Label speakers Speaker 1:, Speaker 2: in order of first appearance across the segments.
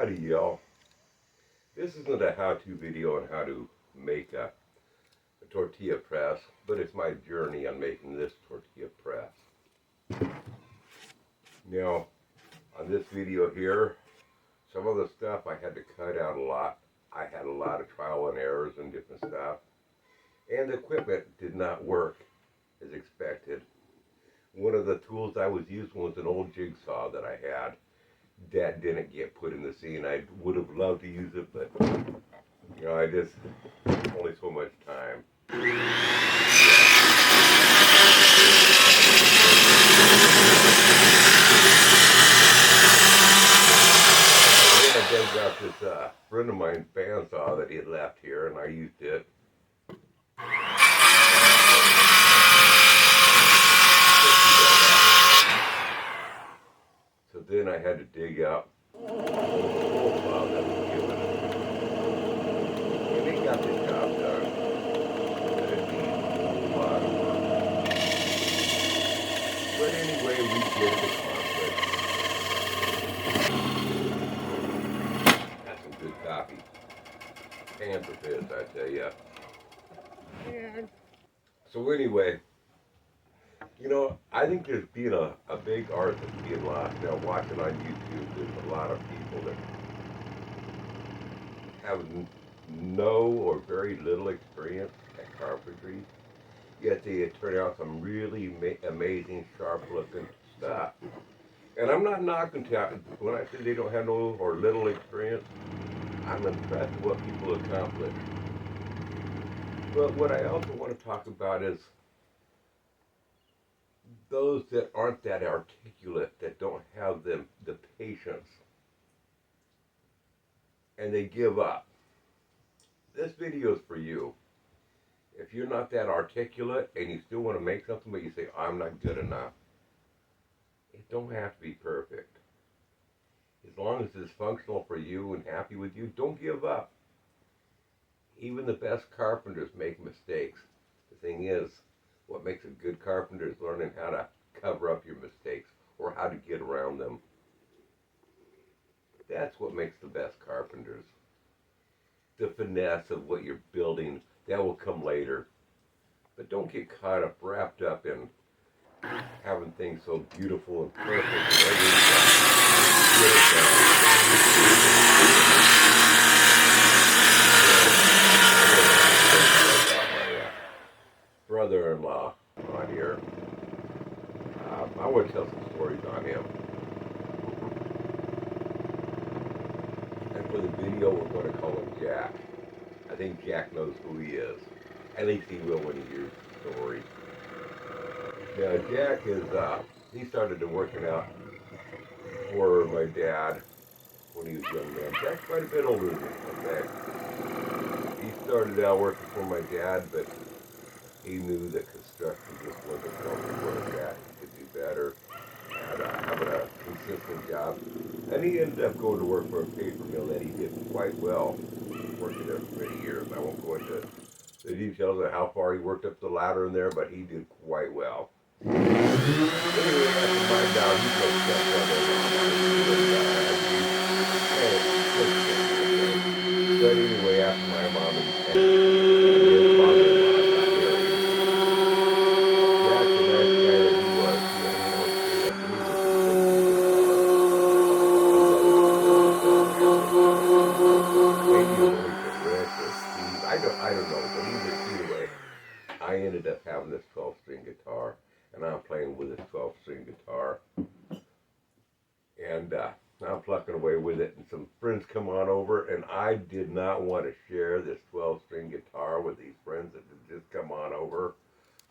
Speaker 1: Howdy y'all. This isn't a how-to video on how to make a tortilla press, but it's my journey on making this tortilla press. Now, on this video here, some of the stuff I had to cut out a lot. I had a lot of trial and errors and different stuff. And the equipment did not work as expected. One of the tools I was using was an old jigsaw that I had. That didn't get put in the scene. I would have loved to use it, but you know, only so much time. I dug out this friend of mine's bandsaw that he had left here, and I used it. So then I had to dig out the old saw that was given us. And they got the job done. But it needs a lot of work. But anyway, we did it accomplished. That's some good coffee. Hands of this, I tell ya. And so anyway, you know, I think there's being a big art that's being lost now. Watching on YouTube, there's a lot of people that have no or very little experience at carpentry, yet they turn out some really amazing, sharp-looking stuff. And I'm not knocking when I say they don't have no or little experience. I'm impressed with what people accomplish. But what I also want to talk about is those that aren't that articulate, that don't have the patience, and they give up. This video is for you. If you're not that articulate and you still want to make something, but you say, I'm not good enough, it don't have to be perfect. As long as it's functional for you and happy with you, don't give up. Even the best carpenters make mistakes. The thing is, what makes a good carpenter is learning how to cover up your mistakes or how to get around them. That's what makes the best carpenters. The finesse of what you're building, that will come later. But don't get caught up, wrapped up in having things so beautiful and perfect and brother-in-law on here. I want to tell some stories on him. And for the video, we're going to call him Jack. I think Jack knows who he is. At least he will when he hears the story. Now, Jack is, he started to working out for my dad when he was a young man. Jack's quite a bit older than me, okay? He started out working for my dad, but he knew that construction just wasn't going to work at. He could do better at having a consistent job. And he ended up going to work for a paper mill that he did quite well, working there for many years. I won't go into the details of how far he worked up the ladder in there, but he did quite well. Anyway, after my down, he took steps on it. But anyway, after my mom and his father-in-law got married, Jack, the nice guy that he was, I don't know, but anyway, I ended up having this 12-string guitar, and I'm playing with this 12-string guitar, and I'm plucking away with it, and some friends come on over, and I did not want to share this 12-string guitar with these friends that had just come on over,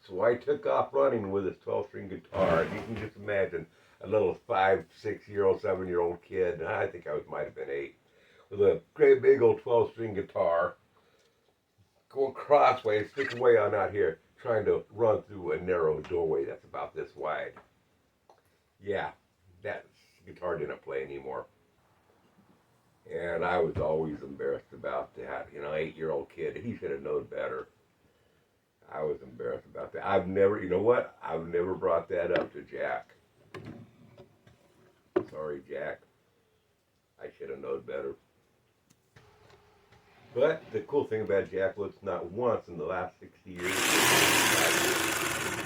Speaker 1: so I took off running with this 12-string guitar, and you can just imagine a little 5, 6-year-old, 7-year-old kid, and I think I might have been 8, with a great big old 12-string guitar, going crossways, sticking way on out here, trying to run through a narrow doorway that's about this wide. Yeah, that guitar didn't play anymore. And I was always embarrassed about that. You know, 8-year-old kid, he should have known better. I was embarrassed about that. I've never, you know what? I've never brought that up to Jack. Sorry, Jack. I should have known better. But the cool thing about jackfruits, not once in the last 60 years,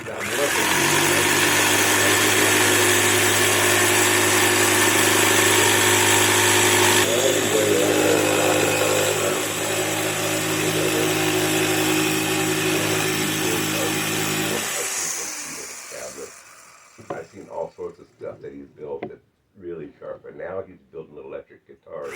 Speaker 1: not I've seen all sorts of stuff that he's built that's really sharp, and now he's building electric guitars.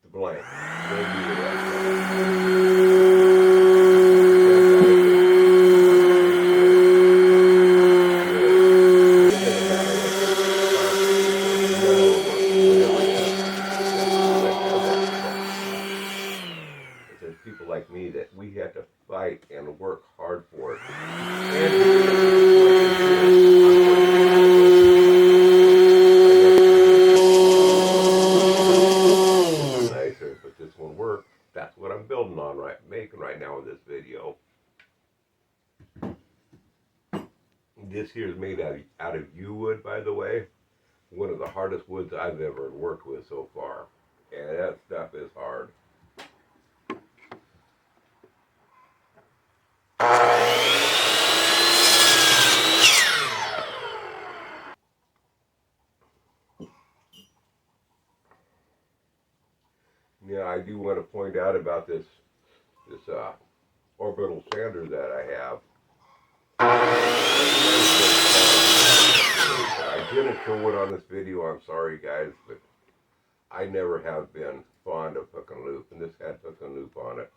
Speaker 1: The blank. There's people like me that we have to fight and work hard for it. Nicer, but this one worked. That's what I'm building on making right now in this video. This here is made out of yew wood, by the way. One of the hardest woods I've ever worked with so far. And that stuff is hard. Yeah, I do want to point out about this orbital sander that I have. I didn't show it on this video, I'm sorry guys, but I never have been fond of hook and loop, and this had hook and loop on it.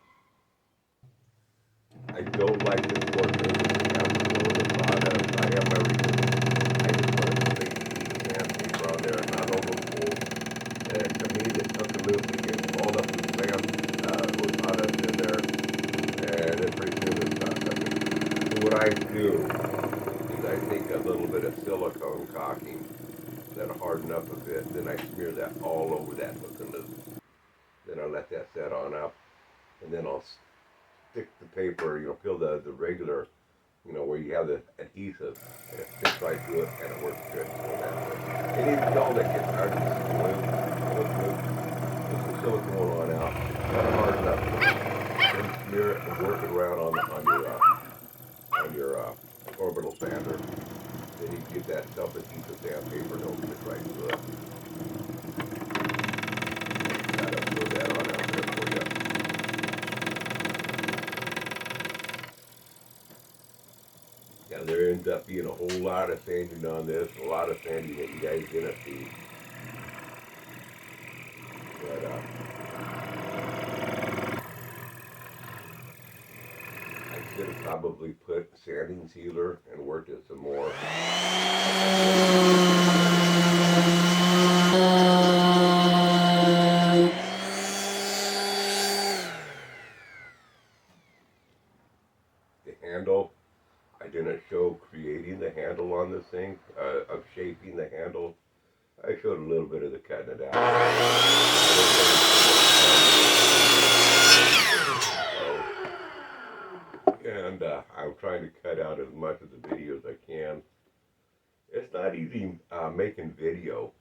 Speaker 1: I don't like this portion of the sawdust. I have my reasons. I just wanted to make the sandpaper on there, not overfull. And to me, this hook and loop, it gets all up with sand, with sawdust in there, and then pretty soon it's not cooking. So what I do is I take a little bit of silicone caulking, then harden up a bit, then I smear that all over that hook and loop. Then I let that set on up, and then I'll stick the paper, peel the regular, where you have the adhesive, and it sticks right to it, and it works good. So and even though that gets hard to put some silicone on out, kind of harden up, then smear it and work it around on your orbital sander. Then you can get that self-adhesive sandpaper, and it'll stick right to it. Gotta throw that on out there for you. Yeah, there ends up being a whole lot of sanding on this, a lot of sanding that you guys didn't see. But I should have probably put sanding sealer and worked it some more. The handle, I didn't show creating the handle on this thing, of shaping the handle. I showed a little bit of the cutting it out. And I'm trying to cut out as much of the video as I can. It's not easy making video.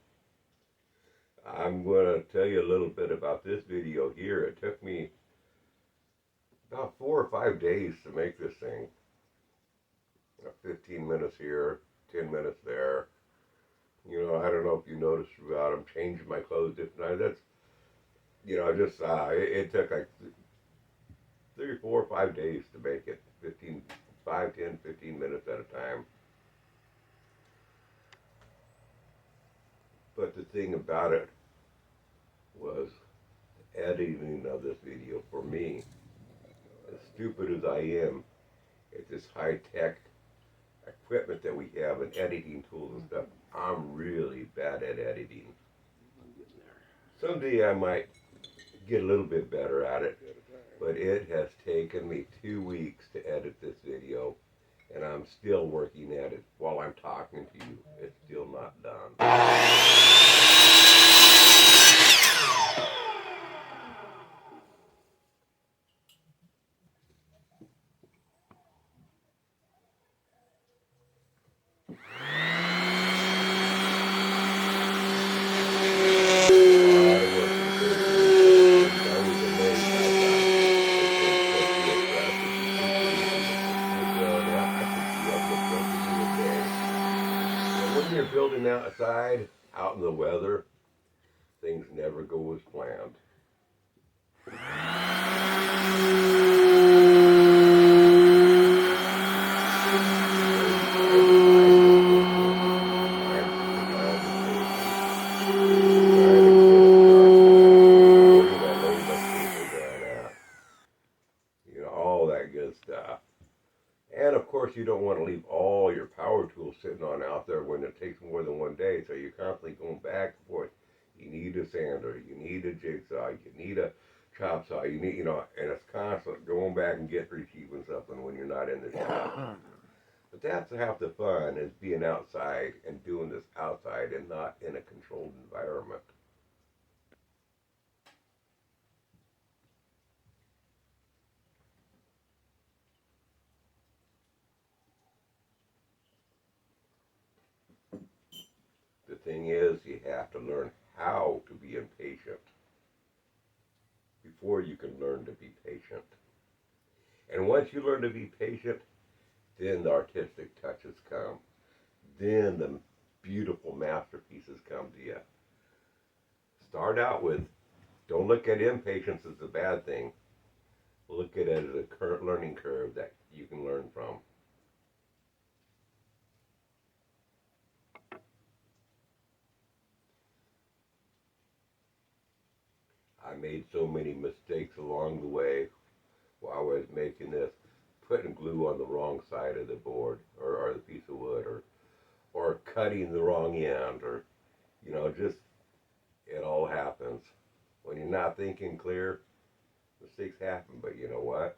Speaker 1: I'm going to tell you a little bit about this video here. It took me about 4 or 5 days to make this thing. 15 minutes here, 10 minutes there. I don't know if you noticed throughout, I'm changing my clothes different times. That's, it took like 3 or 4 or 5 days to make it. 5, 10, 15 minutes at a time. But the thing about it was editing of this video for me. As stupid as I am, it's this high-tech equipment that we have and editing tools and stuff. I'm really bad at editing. Someday I might get a little bit better at it, but it has taken me 2 weeks to edit this video, and I'm still working at it while I'm talking to you. It's still not done. When you're building outside, out in the weather, things never go as planned. You know, all that good stuff. And of course, you don't want to leave all your power tools sitting on out there when it takes more than one day. So you're constantly going back and forth. You need a sander, you need a jigsaw, you need a chop saw, you need, you know, and it's constant going back and get retrieving something when you're not in the shop. But that's half the fun is being outside and doing this outside and not in a controlled environment. The thing is, you have to learn how to be impatient before you can learn to be patient. And once you learn to be patient, then the artistic touches come. Then the beautiful masterpieces come to you. Start out with, don't look at impatience as a bad thing. Look at it as a current learning curve that you can learn from. I made so many mistakes along the way while I was making this, putting glue on the wrong side of the board or the piece of wood or cutting the wrong end or, you know, just it all happens. When you're not thinking clear, mistakes happen, but you know what?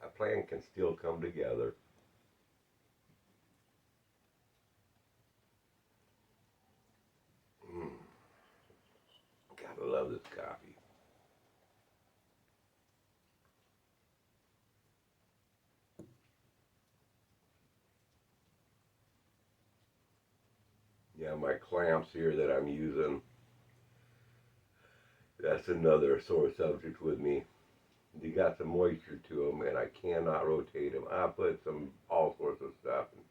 Speaker 1: A plan can still come together. Mm, gotta love this coffee. Yeah, my clamps here that I'm using, that's another sore subject with me. They got some moisture to them, and I cannot rotate them. I put some all sorts of stuff and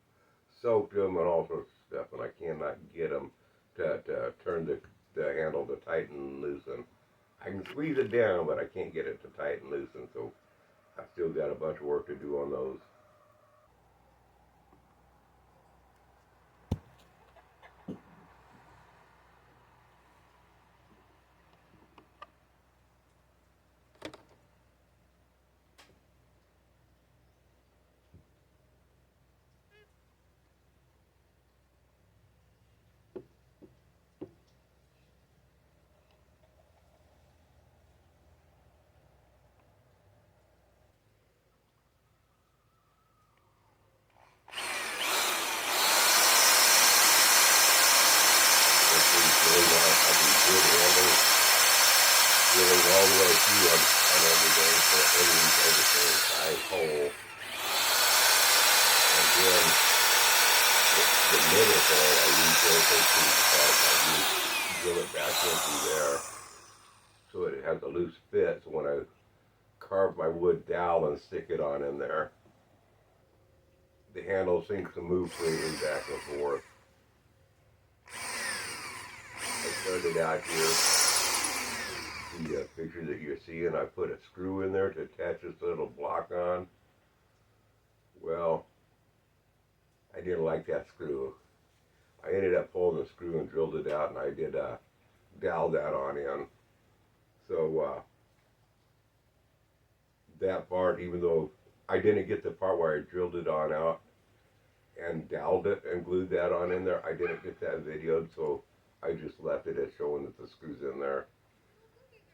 Speaker 1: soaked them and all sorts of stuff, and I cannot get them to turn the handle to tighten and loosen. I can squeeze it down, but I can't get it to tighten and loosen, so I've still got a bunch of work to do on those. This is really nice. I can good handle drilling all the way through them on everything, so everything's over the same size hole. And then the middle hole, I use rotation because I use drill it back in through there so it has a loose fit. So when I carve my wood dowel and stick it on in there, the handle seems to move freely back and forth. I started out here, the picture that you're seeing, I put a screw in there to attach this little block on. Well, I didn't like that screw. I ended up pulling the screw and drilled it out, and I did dowel that on in. So that part, even though I didn't get the part where I drilled it on out and doweled it and glued that on in there, I didn't get that videoed, so I just left it as showing that the screw's in there.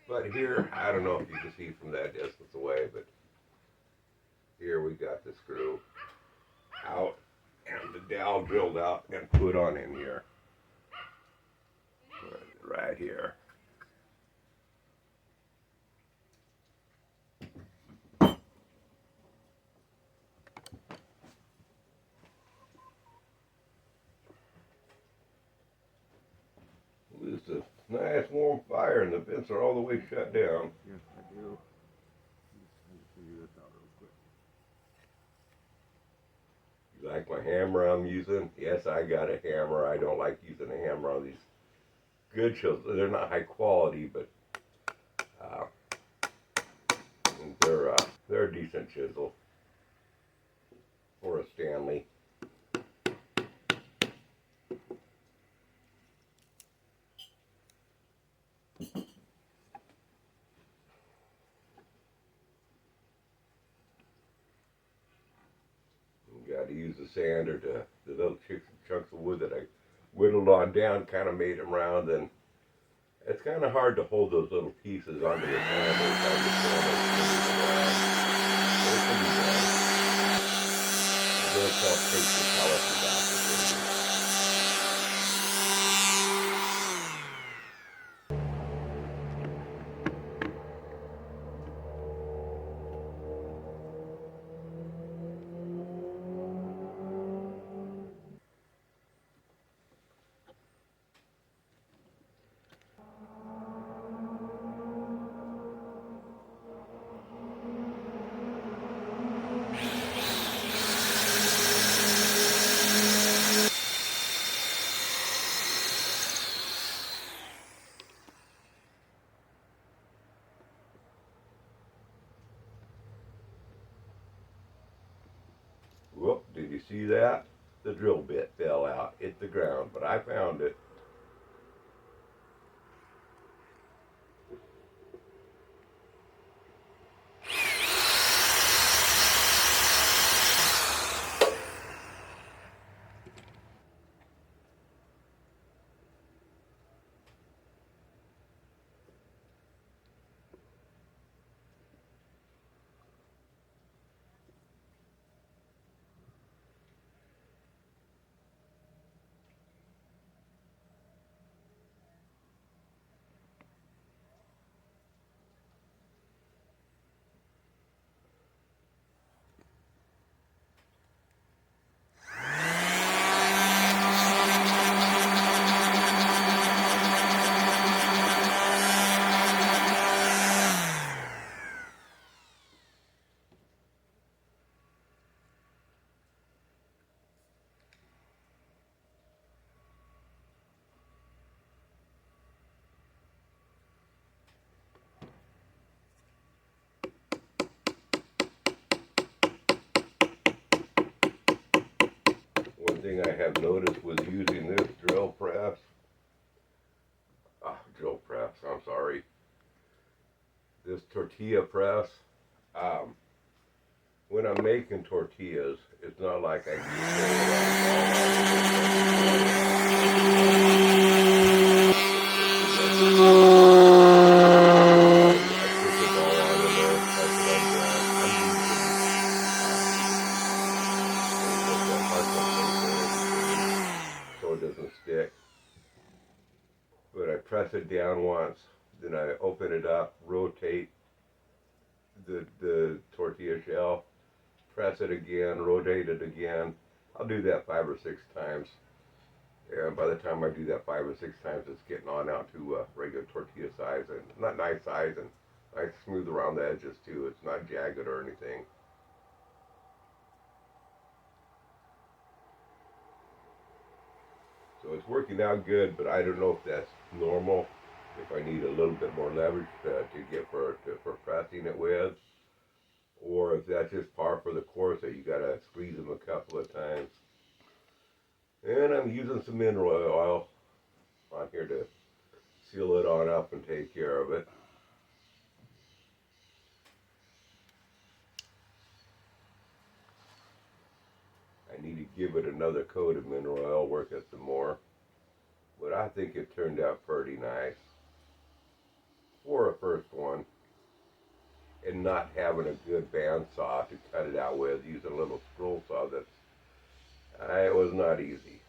Speaker 1: But here, I don't know if you can see from that distance away, but here we got the screw. out and the dowel drilled out and put on in here. Right here. It's a nice warm fire and the vents are all the way shut down.
Speaker 2: Yes, I do. Let me figure this out real quick.
Speaker 1: You like my hammer I'm using? Yes, I got a hammer. I don't like using a hammer on these good chisels. They're not high quality, but they're a decent chisel for a Stanley. Got to use the sander to the little chunks of wood that I whittled on down, kind of made them round, and it's kind of hard to hold those little pieces onto the sander. It can be done. It does help take the pellets off the fingers. Whoop, did you see that? The drill bit fell out, hit the ground, but I found it. One thing I have noticed with using this I'm sorry, this tortilla press, when I'm making tortillas, it's not like I so it doesn't stick. But I press it down once, then I open it up, rotate the tortilla shell, press it again, rotate it again. I'll do that 5 or 6 times. And by the time I do that 5 or 6 times, it's getting on out to regular tortilla size, and not nice size, and nice smooth around the edges too. It's not jagged or anything. So it's working out good, but I don't know if that's normal. If I need a little bit more leverage to get for pressing it with, or if that's just par for the course that you gotta squeeze them a couple of times. And I'm using some mineral oil on here to seal it on up and take care of it. I need to give it another coat of mineral oil, work it some more. But I think it turned out pretty nice for a first one. And not having a good bandsaw to cut it out with, using a little scroll saw that's It was not easy.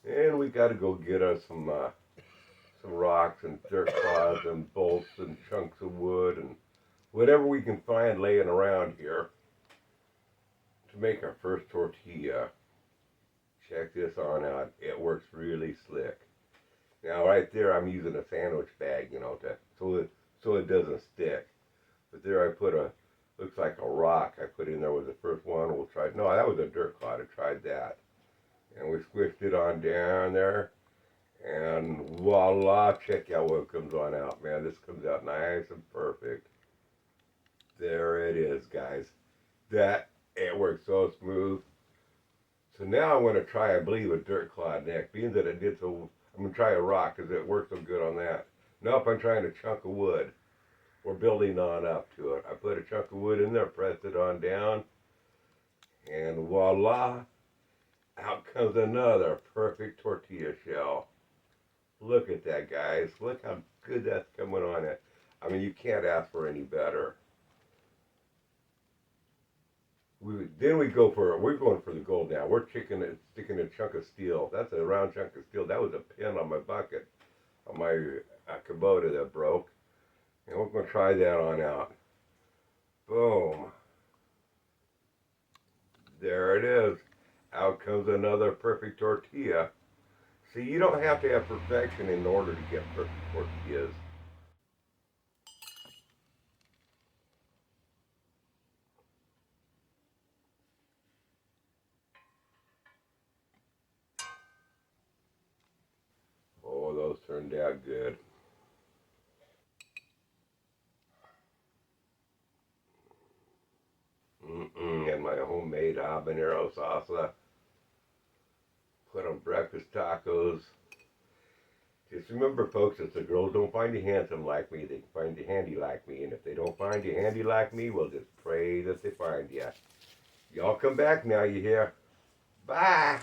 Speaker 1: And we got to go get us some rocks and dirt clods and bolts and chunks of wood and whatever we can find laying around here to make our first tortilla. Check this on out. It works really slick. Now right there I'm using a sandwich bag, so it doesn't stick. But there I put a looks like a rock I put in there was the first one. We'll try. No, that was a dirt clod. I tried that, and we squished it on down there, and voila! Check out what comes on out, man. This comes out nice and perfect. There it is, guys. That it works so smooth. So now I'm going to try, I believe, a dirt clod neck. Being that it did so, I'm going to try a rock because it worked so good on that. Now if I'm trying a chunk of wood, we're building on up to it. I put a chunk of wood in there, pressed it on down, and voila, out comes another perfect tortilla shell. Look at that, guys. Look how good that's coming on it. I mean, you can't ask for any better. We're going for the gold now. We're sticking a chunk of steel. That's a round chunk of steel. That was a pin on my bucket, on my Kubota that broke. And we're going to try that on out. Boom. There it is. Out comes another perfect tortilla. See, you don't have to have perfection in order to get perfect tortillas. Oh, those turned out good. And my homemade habanero salsa. Put on breakfast tacos. Just remember, folks, if the girls don't find you handsome like me, they can find you handy like me. And if they don't find you handy like me, we'll just pray that they find you. Y'all come back now, you hear? Bye!